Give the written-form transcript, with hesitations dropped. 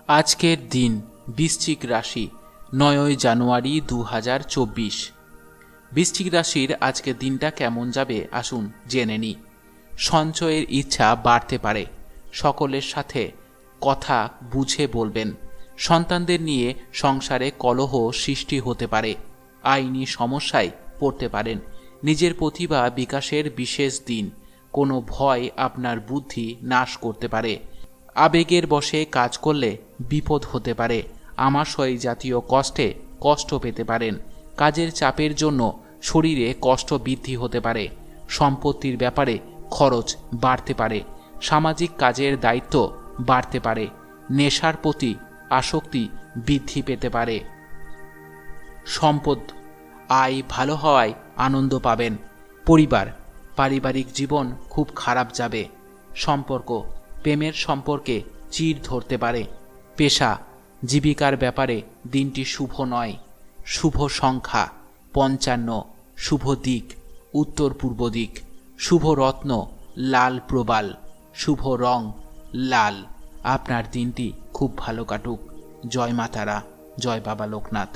আজকের দিন বৃশ্চিক রাশি 9 জানুয়ারি 2024। বৃশ্চিক রাশির আজকের দিনটা কেমন যাবে আসুন জেনে নিই। সঞ্চয়ের ইচ্ছা বাড়তে পারে, সকলের সাথে কথা বুঝে বলবেন। সন্তানদের নিয়ে সংসারে কলহ সৃষ্টি হতে পারে, আইনি সমস্যায় পড়তে পারেন। নিজের প্রতিভা বিকাশের বিশেষ দিন, কোনো ভয় আপনার বুদ্ধি নাশ করতে পারে। আবেগের বশে কাজ করলে বিপদ হতে পারে। আমাশয় জাতীয় কষ্ট পেতে পারেন। কাজের চাপের জন্য শরীরে কষ্ট বৃদ্ধি হতে পারে। সম্পত্তির ব্যাপারে খরচ বাড়তে পারে। সামাজিক কাজের দায়িত্ব বাড়তে পারে। নেশার প্রতি আসক্তি বৃদ্ধি পেতে পারে। সম্পদ আয় ভালো হওয়ায় আনন্দ পাবেন। পারিবারিক জীবন খুব খারাপ যাবে। সম্পর্ক প্রেমের সম্পর্কে চিড় ধরতে পারে। পেশা জীবিকার ব্যাপারে দিনটি শুভ নয়। শুভ সংখ্যা 55। শুভ দিক উত্তর পূর্ব দিক। শুভ রত্ন লাল প্রবাল। শুভ রং লাল। আপনার দিনটি খুব ভালো কাটুক। জয় মা তারা, জয় বাবা লোকনাথ।